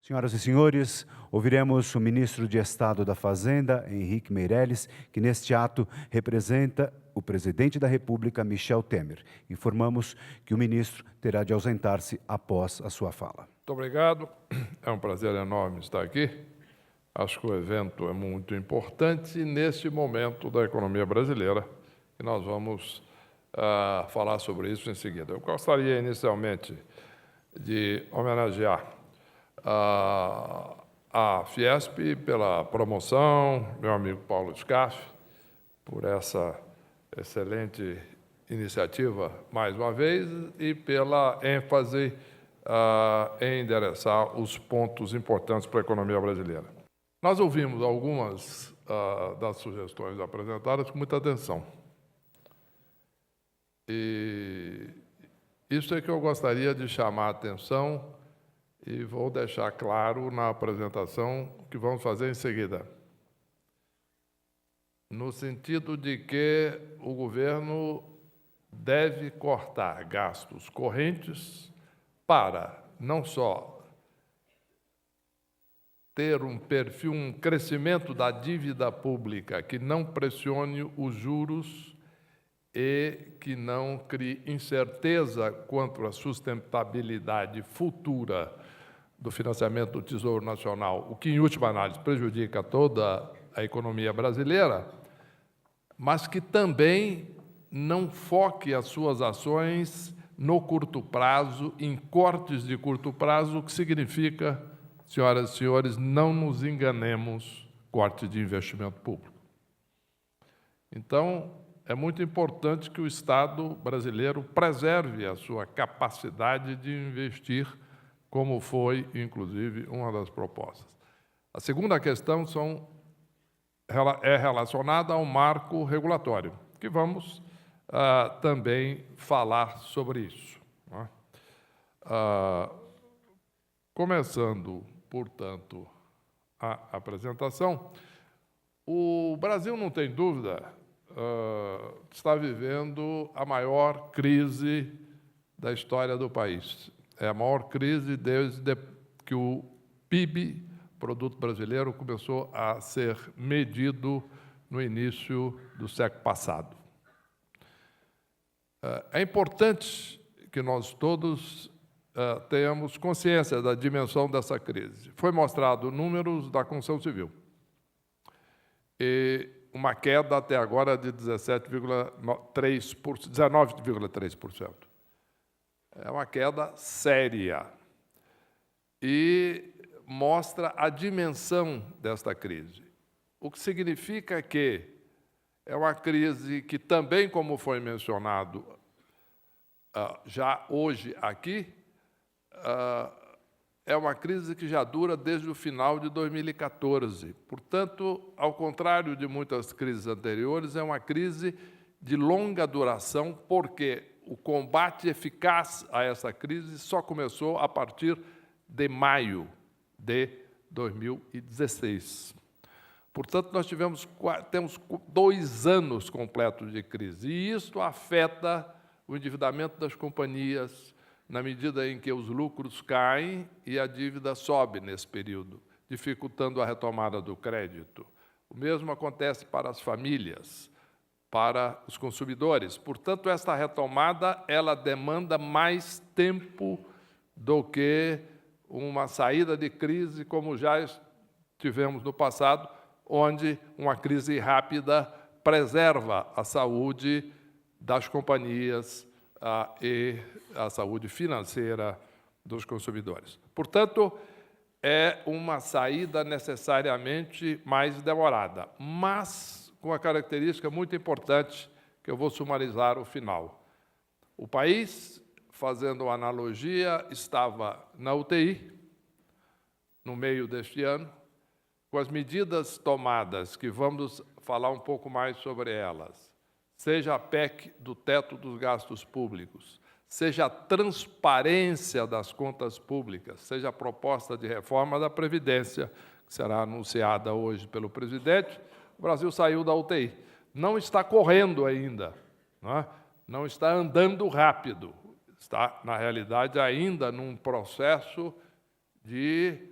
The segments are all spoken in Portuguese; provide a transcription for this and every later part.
Senhoras e senhores, ouviremos o ministro de Estado da Fazenda, Henrique Meirelles, que neste ato representa o presidente da República, Michel Temer. Informamos que o ministro terá de ausentar-se após a sua fala. Muito obrigado. É um prazer enorme estar aqui. Acho que o evento é muito importante neste momento da economia brasileira e nós vamos falar sobre isso em seguida. Eu gostaria inicialmente de homenagear a Fiesp pela promoção, meu amigo Paulo Scaff, por essa excelente iniciativa mais uma vez e pela ênfase em endereçar os pontos importantes para a economia brasileira. Nós ouvimos algumas das sugestões apresentadas com muita atenção. E isso é que eu gostaria de chamar a atenção e vou deixar claro na apresentação que vamos fazer em seguida. No sentido de que o governo deve cortar gastos correntes para não só ter um perfil, um crescimento da dívida pública que não pressione os juros e que não crie incerteza quanto à sustentabilidade futura do financiamento do Tesouro Nacional, o que, em última análise, prejudica toda a economia brasileira, mas que também não foque as suas ações no curto prazo, em cortes de curto prazo, o que significa, senhoras e senhores, não nos enganemos, corte de investimento público. Então, é muito importante que o Estado brasileiro preserve a sua capacidade de investir, como foi, inclusive, uma das propostas. A segunda questão é relacionada ao marco regulatório, que vamos também falar sobre isso. Né? Começando, portanto, a apresentação, o Brasil, não tem dúvida, está vivendo a maior crise da história do país. É a maior crise desde que o PIB, Produto Brasileiro, começou a ser medido no início do século passado. É importante que nós todos tenhamos consciência da dimensão dessa crise. Foi mostrado números da construção civil. E uma queda até agora de 19,3%. É uma queda séria e mostra a dimensão desta crise. O que significa que é uma crise que também, como foi mencionado já hoje aqui, é uma crise que já dura desde o final de 2014. Portanto, ao contrário de muitas crises anteriores, é uma crise de longa duração, porque o combate eficaz a essa crise só começou a partir de maio de 2016. Portanto, nós temos 2 anos completos de crise, e isso afeta o endividamento das companhias, na medida em que os lucros caem e a dívida sobe nesse período, dificultando a retomada do crédito. O mesmo acontece para as famílias, para os consumidores. Portanto, esta retomada ela demanda mais tempo do que uma saída de crise, como já tivemos no passado, onde uma crise rápida preserva a saúde das companhias e a saúde financeira dos consumidores. Portanto, é uma saída necessariamente mais demorada, mas com uma característica muito importante que eu vou sumarizar ao final. O país, fazendo uma analogia, estava na UTI, no meio deste ano, com as medidas tomadas, que vamos falar um pouco mais sobre elas, seja a PEC do teto dos gastos públicos, seja a transparência das contas públicas, seja a proposta de reforma da Previdência, que será anunciada hoje pelo presidente, o Brasil saiu da UTI. Não está correndo ainda, não está andando rápido, está, na realidade, ainda num processo de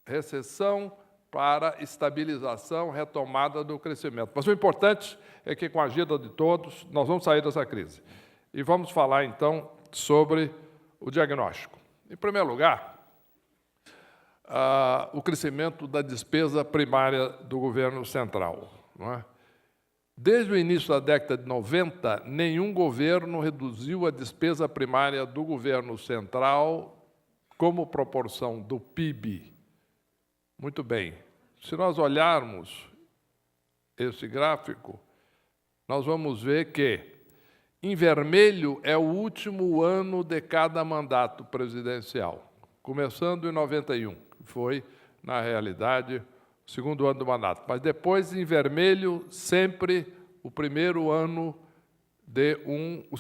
recessão para estabilização, retomada do crescimento. Mas o importante é que, com a ajuda de todos, nós vamos sair dessa crise. E vamos falar, então, sobre o diagnóstico. Em primeiro lugar, o crescimento da despesa primária do governo central. Não é? Desde o início da década de 90, nenhum governo reduziu a despesa primária do governo central como proporção do PIB. Muito bem. Se nós olharmos esse gráfico, nós vamos ver que, em vermelho, é o último ano de cada mandato presidencial, começando em 91, que foi, na realidade, o segundo ano do mandato. Mas depois, em vermelho, sempre o primeiro ano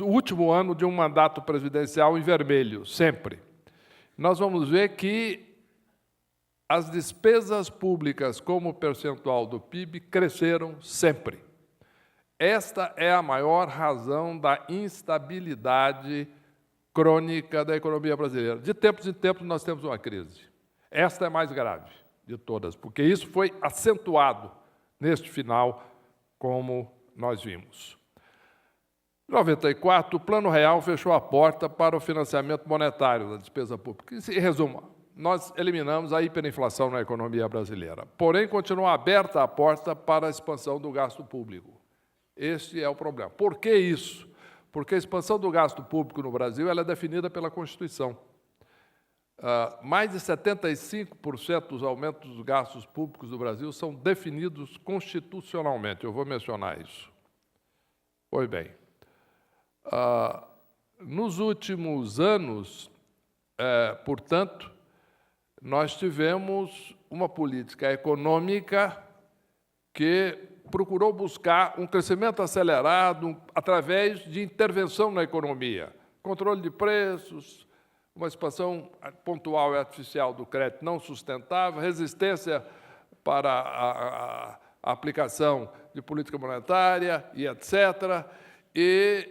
o último ano de um mandato presidencial em vermelho, sempre. Nós vamos ver que as despesas públicas como percentual do PIB cresceram sempre. Esta é a maior razão da instabilidade crônica da economia brasileira. De tempos em tempos, nós temos uma crise. Esta é a mais grave de todas, porque isso foi acentuado neste final, como nós vimos. Em 94, o Plano Real fechou a porta para o financiamento monetário da despesa pública. Em resumo, nós eliminamos a hiperinflação na economia brasileira. Porém, continua aberta a porta para a expansão do gasto público. Este é o problema. Por que isso? Porque a expansão do gasto público no Brasil ela é definida pela Constituição. Mais de 75% dos aumentos dos gastos públicos do Brasil são definidos constitucionalmente. Eu vou mencionar isso. Pois bem, nos últimos anos, portanto, nós tivemos uma política econômica que procurou buscar um crescimento acelerado através de intervenção na economia, controle de preços, uma expansão pontual e artificial do crédito não sustentável, resistência para a aplicação de política monetária e etc. E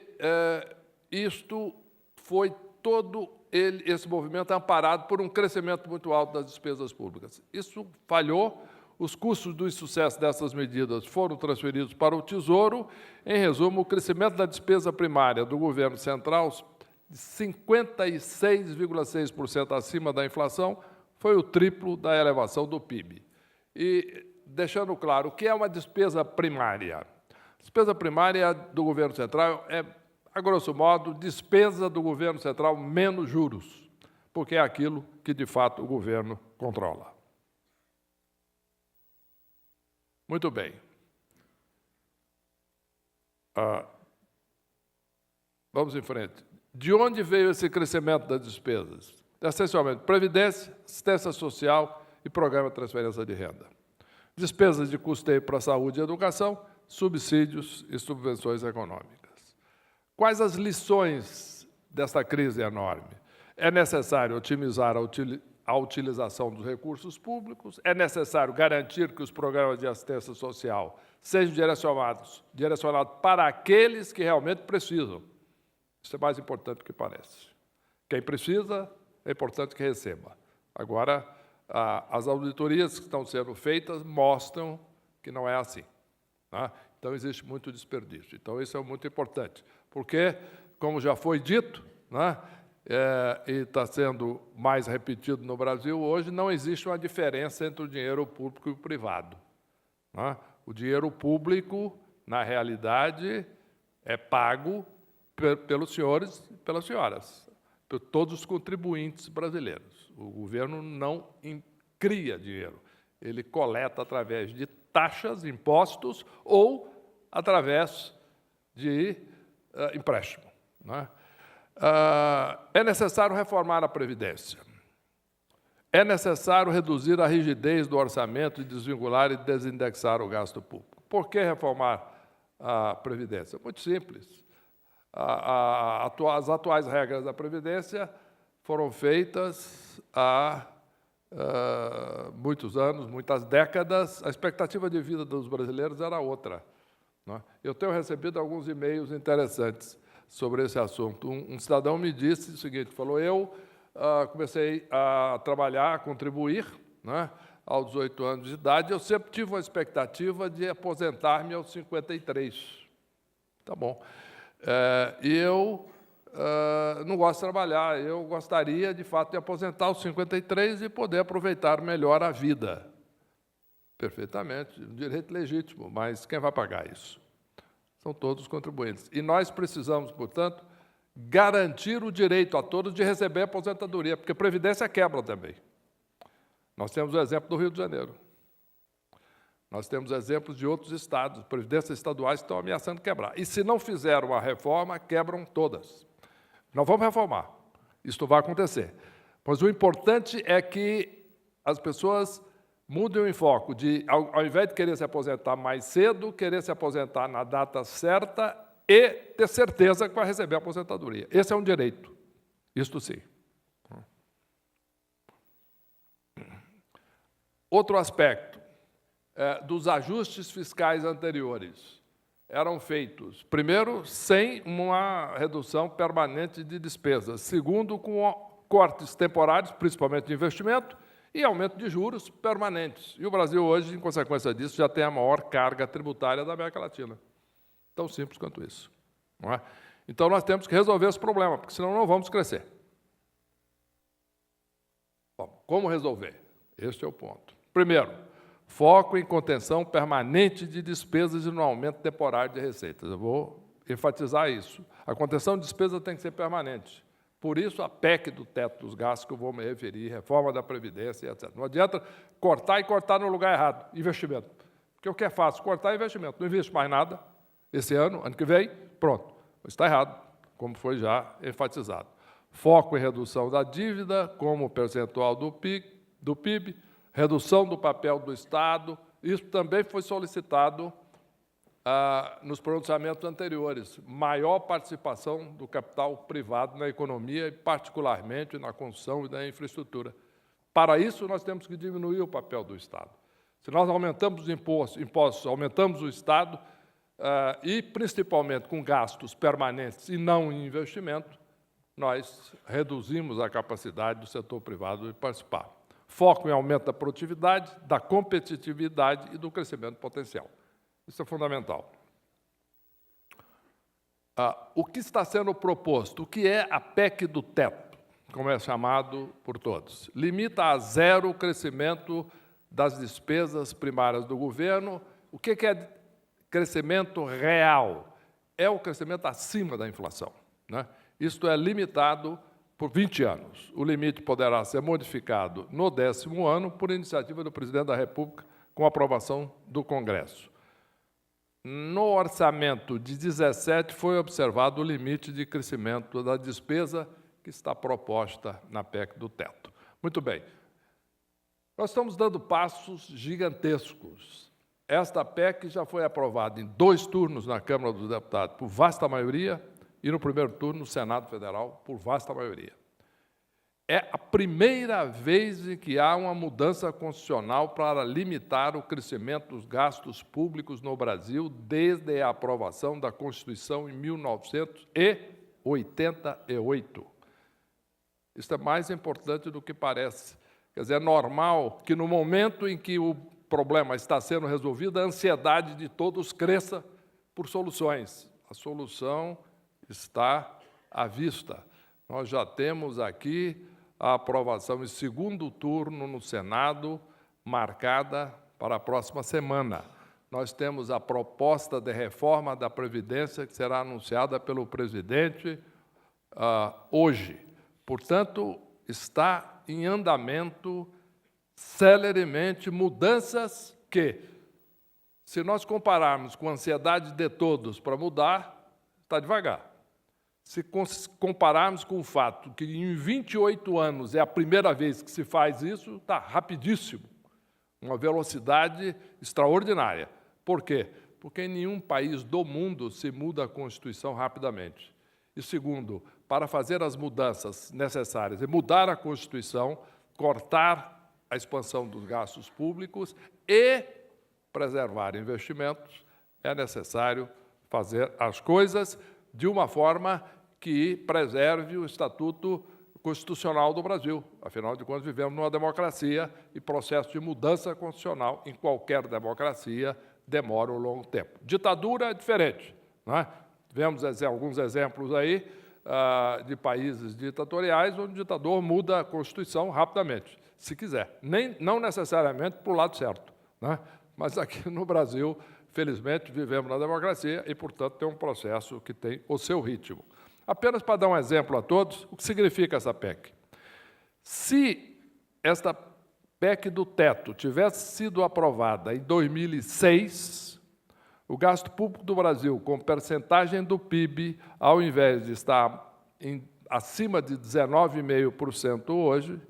isto foi todo esse movimento amparado por um crescimento muito alto das despesas públicas. Isso falhou, os custos do insucesso dessas medidas foram transferidos para o Tesouro. Em resumo, o crescimento da despesa primária do governo central, de 56,6% acima da inflação, foi o triplo da elevação do PIB. E, deixando claro, o que é uma despesa primária? A despesa primária do governo central é, a grosso modo, despesa do governo central menos juros, porque é aquilo que, de fato, o governo controla. Muito bem. Vamos em frente. De onde veio esse crescimento das despesas? Essencialmente, previdência, assistência social e programa de transferência de renda. Despesas de custeio para a saúde e educação, subsídios e subvenções econômicas. Quais as lições desta crise enorme? É necessário otimizar a utilização dos recursos públicos, é necessário garantir que os programas de assistência social sejam direcionados para aqueles que realmente precisam. Isso é mais importante do que parece. Quem precisa, é importante que receba. Agora, as auditorias que estão sendo feitas mostram que não é assim. Tá? Então, existe muito desperdício. Então, isso é muito importante, porque, como já foi dito, né, e está sendo mais repetido no Brasil hoje, não existe uma diferença entre o dinheiro público e o privado. Né? O dinheiro público, na realidade, é pago pelos senhores e pelas senhoras, por todos os contribuintes brasileiros. O governo não cria dinheiro, ele coleta através de taxas, impostos ou através de empréstimo. Né? É necessário reformar a Previdência. É necessário reduzir a rigidez do orçamento e desvincular e desindexar o gasto público. Por que reformar a Previdência? Muito simples. As atuais regras da Previdência foram feitas há muitos anos, muitas décadas. A expectativa de vida dos brasileiros era outra. Né? Eu tenho recebido alguns e-mails interessantes sobre esse assunto. Um cidadão me disse o seguinte, falou, eu comecei a trabalhar, a contribuir, né, aos 18 anos de idade, eu sempre tive uma expectativa de aposentar-me aos 53. Tá bom. E eu não gosto de trabalhar, eu gostaria, de fato, de aposentar aos 53 e poder aproveitar melhor a vida. Perfeitamente, um direito legítimo, mas quem vai pagar isso? São todos os contribuintes. E nós precisamos, portanto, garantir o direito a todos de receber aposentadoria, porque a Previdência quebra também. Nós temos o exemplo do Rio de Janeiro. Nós temos exemplos de outros estados, previdências estaduais que estão ameaçando quebrar. E se não fizeram a reforma, quebram todas. Nós vamos reformar. Isso vai acontecer. Mas o importante é que as pessoas mudem o enfoque de, ao invés de querer se aposentar mais cedo, querer se aposentar na data certa e ter certeza que vai receber a aposentadoria. Esse é um direito. Isto sim. Outro aspecto dos ajustes fiscais anteriores eram feitos, primeiro, sem uma redução permanente de despesas, segundo, com cortes temporários, principalmente de investimento, e aumento de juros permanentes. E o Brasil hoje, em consequência disso, já tem a maior carga tributária da América Latina. Tão simples quanto isso. Não é? Então, nós temos que resolver esse problema, porque senão não vamos crescer. Bom, como resolver? Este é o ponto. Primeiro, foco em contenção permanente de despesas e no aumento temporário de receitas. Eu vou enfatizar isso. A contenção de despesas tem que ser permanente. Por isso, a PEC do teto dos gastos, que eu vou me referir, reforma da Previdência, etc. Não adianta cortar e cortar no lugar errado, investimento. Porque o que é fácil? Cortar investimento. Não investe mais nada esse ano que vem, pronto. Está errado, como foi já enfatizado. Foco em redução da dívida, como percentual do PIB, redução do papel do Estado. Isso também foi solicitado nos pronunciamentos anteriores. Maior participação do capital privado na economia, e particularmente na construção e na infraestrutura. Para isso, nós temos que diminuir o papel do Estado. Se nós aumentamos os impostos, aumentamos o Estado, e principalmente com gastos permanentes e não em investimento, nós reduzimos a capacidade do setor privado de participar. Foco em aumento da produtividade, da competitividade e do crescimento potencial. Isso é fundamental. O que está sendo proposto? O que é a PEC do teto, como é chamado por todos? Limita a zero o crescimento das despesas primárias do governo. O que é crescimento real? É o crescimento acima da inflação, né? Isto é limitado por 20 anos. O limite poderá ser modificado no 10º ano por iniciativa do Presidente da República, com aprovação do Congresso. No orçamento de 17 foi observado o limite de crescimento da despesa que está proposta na PEC do teto. Muito bem. Nós estamos dando passos gigantescos. Esta PEC já foi aprovada em 2 turnos na Câmara dos Deputados por vasta maioria e no primeiro turno no Senado Federal por vasta maioria. É a primeira vez em que há uma mudança constitucional para limitar o crescimento dos gastos públicos no Brasil desde a aprovação da Constituição em 1988. Isso é mais importante do que parece. Quer dizer, é normal que no momento em que o problema está sendo resolvido, a ansiedade de todos cresça por soluções. A solução está à vista. Nós já temos aqui a aprovação em 2º turno no Senado, marcada para a próxima semana. Nós temos a proposta de reforma da Previdência, que será anunciada pelo presidente hoje. Portanto, está em andamento celeremente mudanças que, se nós compararmos com a ansiedade de todos para mudar, está devagar. Se compararmos com o fato que em 28 anos é a primeira vez que se faz isso, está rapidíssimo, uma velocidade extraordinária. Por quê? Porque em nenhum país do mundo se muda a Constituição rapidamente. E segundo, para fazer as mudanças necessárias e mudar a Constituição, cortar a expansão dos gastos públicos e preservar investimentos, é necessário fazer as coisas de uma forma que preserve o Estatuto constitucional do Brasil. Afinal de contas, vivemos numa democracia e processo de mudança constitucional em qualquer democracia demora um longo tempo. Ditadura é diferente, não é? Tivemos alguns exemplos aí de países ditatoriais onde o ditador muda a Constituição rapidamente, se quiser. Não necessariamente para o lado certo, né? Mas aqui no Brasil, felizmente, vivemos na democracia e, portanto, tem um processo que tem o seu ritmo. Apenas para dar um exemplo a todos, o que significa essa PEC? Se esta PEC do teto tivesse sido aprovada em 2006, o gasto público do Brasil, com percentagem do PIB, ao invés de estar acima de 19,5% hoje,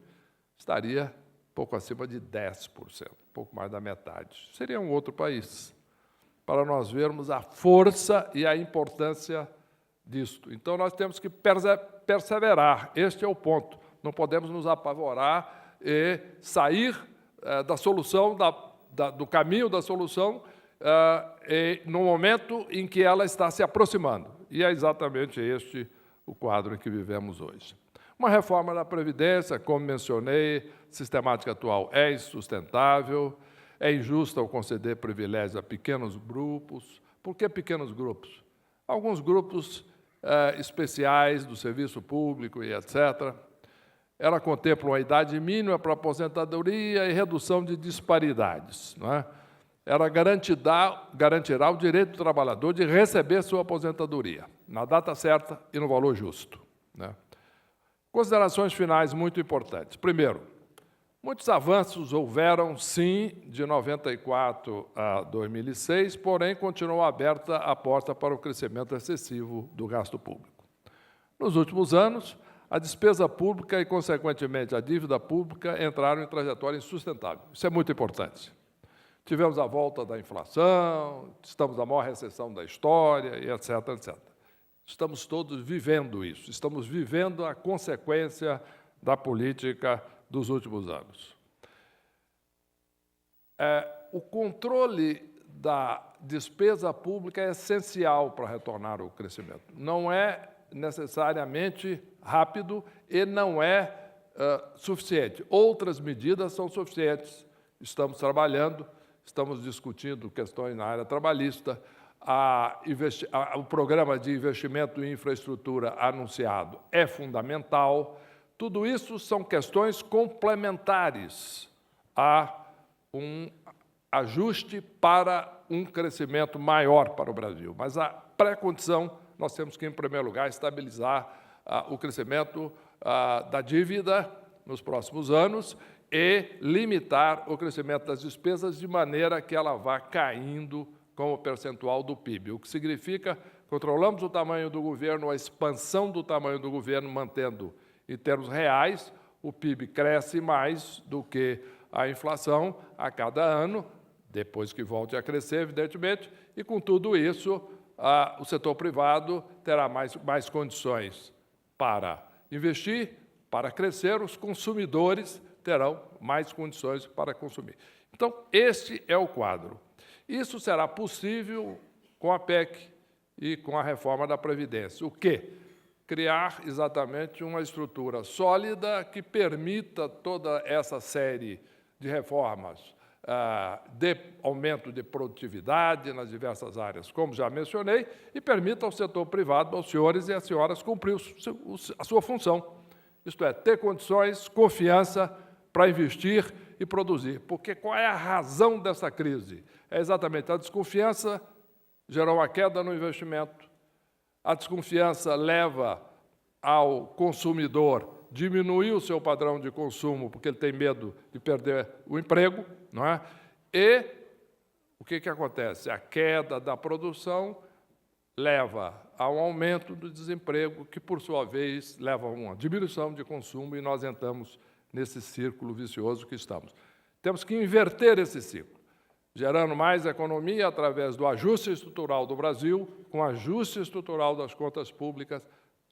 estaria pouco acima de 10%, pouco mais da metade. Seria um outro país, para nós vermos a força e a importância disto. Então, nós temos que perseverar, este é o ponto. Não podemos nos apavorar e sair da solução, do caminho da solução, no momento em que ela está se aproximando. E é exatamente este o quadro em que vivemos hoje. Uma reforma da Previdência, como mencionei, sistemática atual é insustentável, é injusta ao conceder privilégios a pequenos grupos. Por que pequenos grupos? Alguns grupos especiais do serviço público e etc. Ela contempla uma idade mínima para aposentadoria e redução de disparidades, não é? Ela garantirá o direito do trabalhador de receber sua aposentadoria, na data certa e no valor justo, né? Considerações finais muito importantes. Primeiro, muitos avanços houveram, sim, de 94 a 2006, porém, continuou aberta a porta para o crescimento excessivo do gasto público. Nos últimos anos, a despesa pública e, consequentemente, a dívida pública entraram em trajetória insustentável. Isso é muito importante. Tivemos a volta da inflação, estamos na maior recessão da história, e etc., etc. Estamos todos vivendo isso, estamos vivendo a consequência da política dos últimos anos. O controle da despesa pública é essencial para retornar ao crescimento. Não é necessariamente rápido e não é suficiente. Outras medidas são suficientes. Estamos trabalhando, estamos discutindo questões na área trabalhista, o programa de investimento em infraestrutura anunciado é fundamental. Tudo isso são questões complementares a um ajuste para um crescimento maior para o Brasil. Mas a pré-condição, nós temos que, em primeiro lugar, estabilizar o crescimento da dívida nos próximos anos e limitar o crescimento das despesas de maneira que ela vá caindo como percentual do PIB, o que significa controlamos o tamanho do governo, a expansão do tamanho do governo, mantendo, em termos reais, o PIB cresce mais do que a inflação a cada ano, depois que volte a crescer, evidentemente, e, com tudo isso, o setor privado terá mais condições para investir, para crescer, os consumidores terão mais condições para consumir. Então, este é o quadro. Isso será possível com a PEC e com a reforma da Previdência. O quê? Criar exatamente uma estrutura sólida que permita toda essa série de reformas de aumento de produtividade nas diversas áreas, como já mencionei, e permita ao setor privado, aos senhores e às senhoras, cumprir a sua função. Isto é, ter condições, confiança para investir e produzir. Porque qual é a razão dessa crise? É exatamente a desconfiança gerou uma queda no investimento, a desconfiança leva ao consumidor diminuir o seu padrão de consumo porque ele tem medo de perder o emprego, não é? E o que acontece? A queda da produção leva a um aumento do desemprego, que, por sua vez, leva a uma diminuição de consumo, e nós entramos nesse círculo vicioso que estamos. Temos que inverter esse ciclo, gerando mais economia através do ajuste estrutural do Brasil, com ajuste estrutural das contas públicas,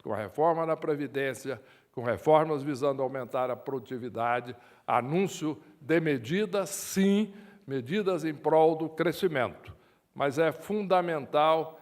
com a reforma da Previdência, com reformas visando aumentar a produtividade, anúncio de medidas, sim, medidas em prol do crescimento. Mas é fundamental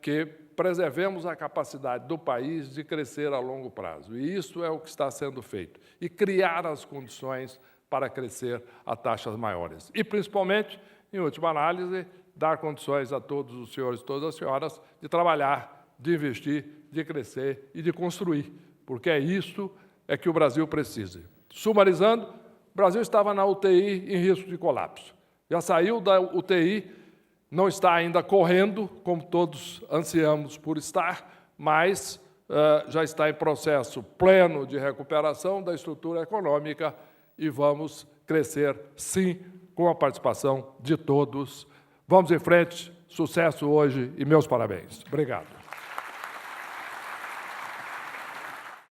que preservemos a capacidade do país de crescer a longo prazo. E isso é o que está sendo feito. E criar as condições para crescer a taxas maiores. E, principalmente, em última análise, dar condições a todos os senhores e todas as senhoras de trabalhar, de investir, de crescer e de construir, porque é isso que o Brasil precisa. Sumarizando, o Brasil estava na UTI em risco de colapso. Já saiu da UTI, não está ainda correndo, como todos ansiamos por estar, mas já está em processo pleno de recuperação da estrutura econômica e vamos crescer, sim, com a participação de todos. Vamos em frente, sucesso hoje e meus parabéns. Obrigado.